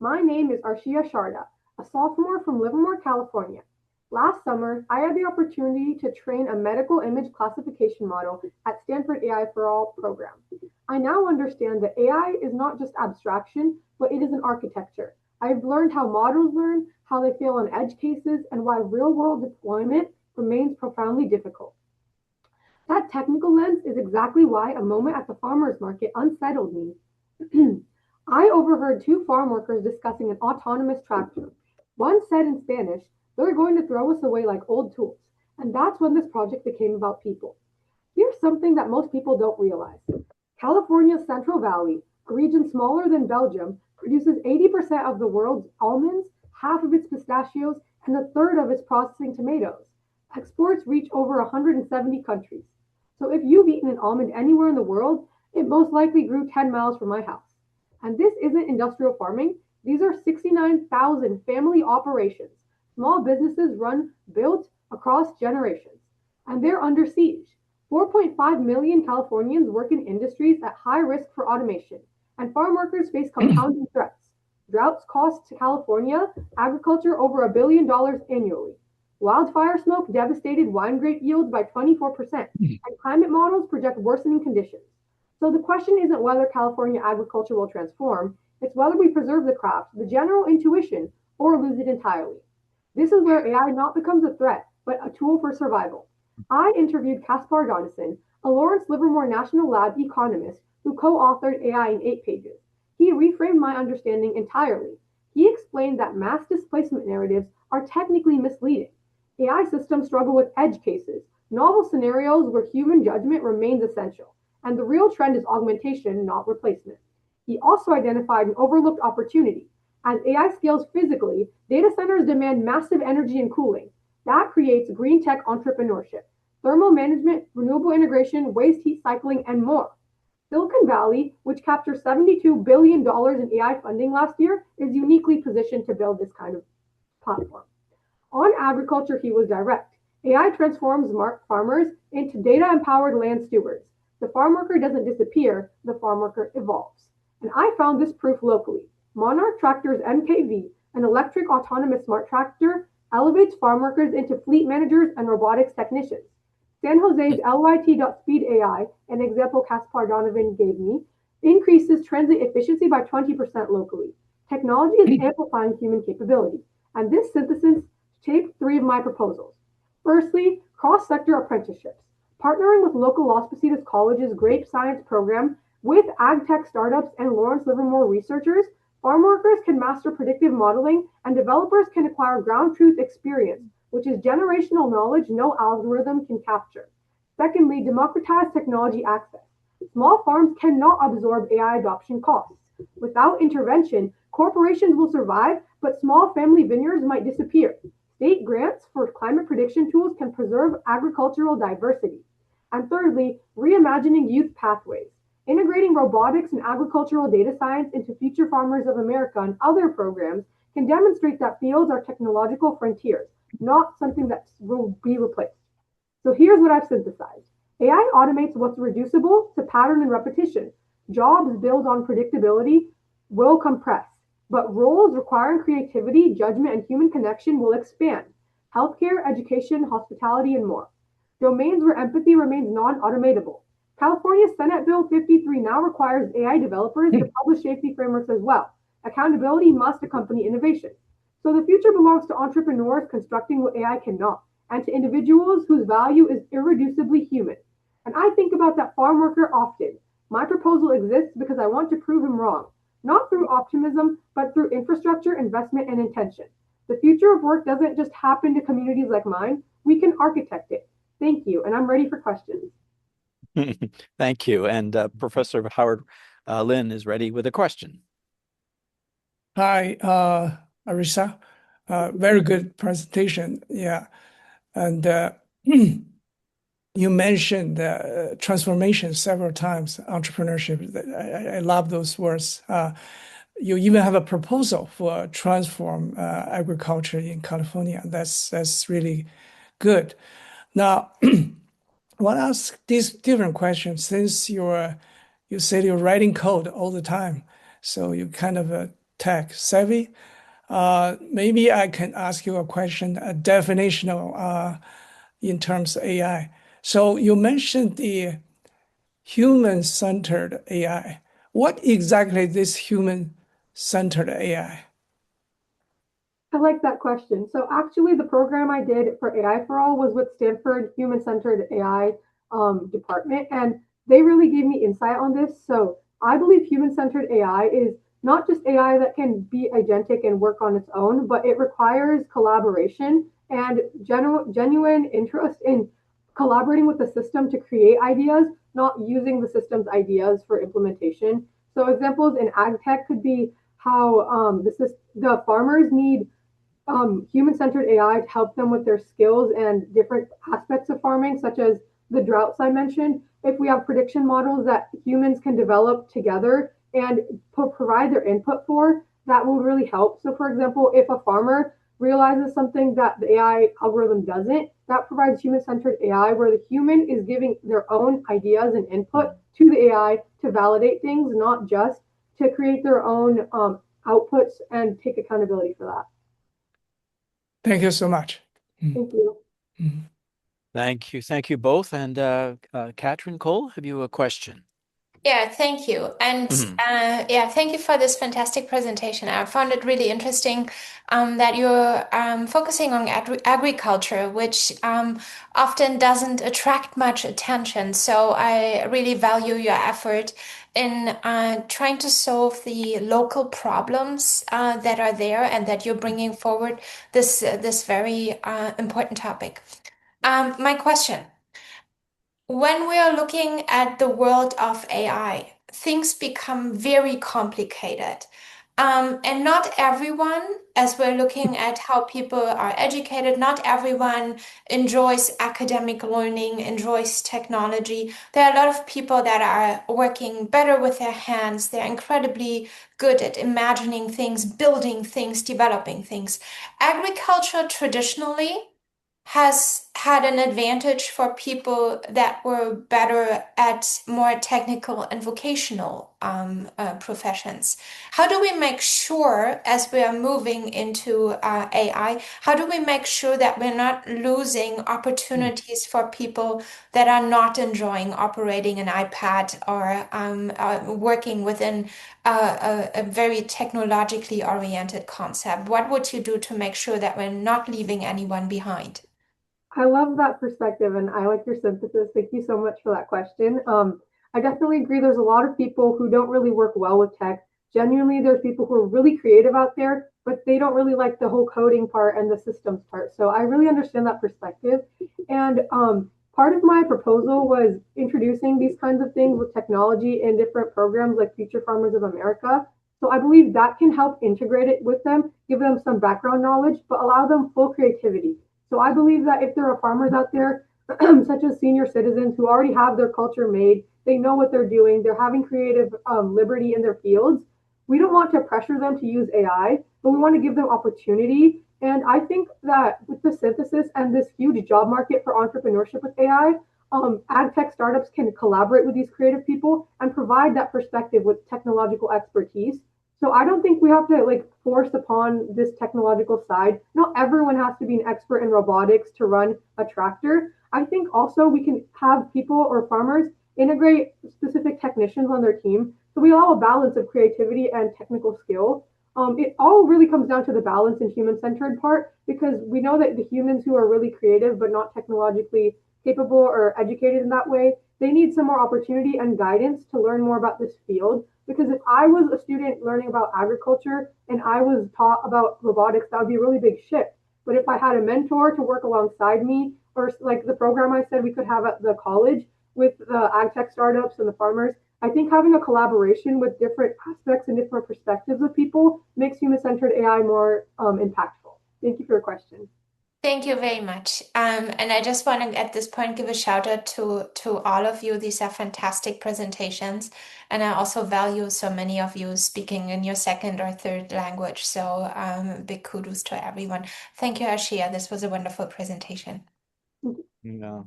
My name is Arshia Sharda, a sophomore from Livermore, California. Last summer, I had the opportunity to train a medical image classification model at Stanford AI for All program. I now understand that AI is not just abstraction, but it is an architecture. I've learned how models learn, how they fail on edge cases, and why real-world deployment remains profoundly difficult. That technical lens is exactly why a moment at the farmer's market unsettled me. I overheard two farm workers discussing an autonomous tractor. One said in Spanish, "They're going to throw us away like old tools." And that's when this project became about people. Here's something that most people don't realize. California's Central Valley, a region smaller than Belgium, produces 80% of the world's almonds, half of its pistachios, and a third of its processing tomatoes. Exports reach over 170 countries. So if you've eaten an almond anywhere in the world, it most likely grew 10 miles from my house. And this isn't industrial farming. These are 69,000 family operations, small businesses built across generations. And they're under siege. 4.5 million Californians work in industries at high risk for automation, and farm workers face compounding threats. Droughts cost California agriculture over $1 billion annually. Wildfire smoke devastated wine grape yields by 24%, and climate models project worsening conditions. So the question isn't whether California agriculture will transform, it's whether we preserve the craft, the general intuition, or lose it entirely. This is where AI not becomes a threat, but a tool for survival. I interviewed Caspar Donison, a Lawrence Livermore National Lab economist who co-authored AI in 8 pages. He reframed my understanding entirely. He explained that mass displacement narratives are technically misleading. AI systems struggle with edge cases, novel scenarios where human judgment remains essential, and the real trend is augmentation, not replacement. He also identified an overlooked opportunity. As AI scales physically, data centers demand massive energy and cooling. That creates green tech entrepreneurship, thermal management, renewable integration, waste heat cycling, and more. Silicon Valley, which captured $72 billion in AI funding last year, is uniquely positioned to build this kind of platform. On agriculture, he was direct. AI transforms farmers into data-empowered land stewards. The farm worker doesn't disappear, the farm worker evolves. And I found this proof locally. Monarch Tractor's MKV, an electric autonomous smart tractor, elevates farm workers into fleet managers and robotics technicians. San Jose's LYT.Speed AI, an example Caspar Donovan gave me, increases transit efficiency by 20% locally. Technology is amplifying human capability. And this synthesis shaped three of my proposals. Firstly, cross-sector apprenticeships. Partnering with local Las Positas College's Grape Science program with ag tech startups and Lawrence Livermore researchers, farm workers can master predictive modeling and developers can acquire ground truth experience, which is generational knowledge no algorithm can capture. Secondly, democratize technology access. Small farms cannot absorb AI adoption costs. Without intervention, corporations will survive, but small family vineyards might disappear. State grants for climate prediction tools can preserve agricultural diversity. And thirdly, reimagining youth pathways. Integrating robotics and agricultural data science into Future Farmers of America and other programs can demonstrate that fields are technological frontiers, not something that will be replaced. So here's what I've synthesized. AI automates what's reducible to pattern and repetition. Jobs built on predictability will compress, but roles requiring creativity, judgment, and human connection will expand. Healthcare, education, hospitality, and more. Domains where empathy remains non-automatable. California's Senate Bill 53 now requires AI developers to publish safety frameworks as well. Accountability must accompany innovation. So the future belongs to entrepreneurs constructing what AI cannot, and to individuals whose value is irreducibly human. And I think about that farm worker often. My proposal exists because I want to prove him wrong, not through optimism, but through infrastructure, investment, and intention. The future of work doesn't just happen to communities like mine, we can architect it. Thank you, and I'm ready for questions. Thank you. And Professor Howard Lin is ready with a question. Hi, Arisa. Very good presentation. Yeah. And you mentioned transformation several times, entrepreneurship. I love those words. You even have a proposal for transform agriculture in California. That's really good. Now, I want to ask these different questions since you said you're writing code all the time. So you kind of tech savvy. Maybe I can ask you a question, a definitional in terms of AI. So you mentioned the human-centered AI. What exactly is this human-centered AI? I like that question. So actually, the program I did for AI for All was with Stanford Human Centered AI department, and they really gave me insight on this. So I believe human centered AI is not just AI that can be agentic and work on its own, but it requires collaboration and genuine interest in collaborating with the system to create ideas, not using the system's ideas for implementation. So examples in ag tech could be how the farmers need human-centered AI to help them with their skills and different aspects of farming, such as the droughts I mentioned. If we have prediction models that humans can develop together and provide their input for, that will really help. So, for example, if a farmer realizes something that the AI algorithm doesn't, that provides human-centered AI where the human is giving their own ideas and input to the AI to validate things, not just to create their own outputs and take accountability for that. Thank you so much. Thank you. Mhm. Thank you. Thank you both. And Catherine Cole, have you a question? Yeah, thank you. And yeah, thank you for this fantastic presentation. I found it really interesting that you're focusing on agriculture, which often doesn't attract much attention. So I really value your effort in trying to solve the local problems that are there and that you're bringing forward this very important topic. My question. When we are looking at the world of AI, things become very complicated. And not everyone, as we're looking at how people are educated, not everyone enjoys academic learning, enjoys technology. There are a lot of people that are working better with their hands. They're incredibly good at imagining things, building things, developing things. Agriculture traditionally has had an advantage for people that were better at more technical and vocational professions. How do we make sure, as we are moving into AI, how do we make sure that we're not losing opportunities for people that are not enjoying operating an iPad or working within a very technologically oriented concept? What would you do to make sure that we're not leaving anyone behind? I love that perspective and I like your synthesis. Thank you so much for that question. I definitely agree. There's a lot of people who don't really work well with tech. Genuinely, there's people who are really creative out there, but they don't really like the whole coding part and the systems part. So I really understand that perspective. And part of my proposal was introducing these kinds of things with technology in different programs like Future Farmers of America. So I believe that can help integrate it with them, give them some background knowledge, but allow them full creativity. So I believe that if there are farmers out there, such as senior citizens who already have their culture made, they know what they're doing, they're having creative liberty in their fields. We don't want to pressure them to use AI, but we want to give them opportunity. And I think that with the synthesis and this huge job market for entrepreneurship with AI, ag tech startups can collaborate with these creative people and provide that perspective with technological expertise. So I don't think we have to like force upon this technological side. Not everyone has to be an expert in robotics to run a tractor. I think also we can have people or farmers integrate specific technicians on their team. So we allow a balance of creativity and technical skill. It all really comes down to the balance and human-centered part because we know that the humans who are really creative but not technologically capable or educated in that way, they need some more opportunity and guidance to learn more about this field. Because if I was a student learning about agriculture and I was taught about robotics, that would be a really big shift. But if I had a mentor to work alongside me, or like the program I said we could have at the college with the ag tech startups and the farmers, I think having a collaboration with different aspects and different perspectives of people makes human-centered AI more impactful. Thank you for your question. Thank you very much. And I just want to at this point give a shout out to all of you. These are fantastic presentations. And I also value so many of you speaking in your second or third language. So big kudos to everyone. Thank you, Arshia. This was a wonderful presentation. Yeah.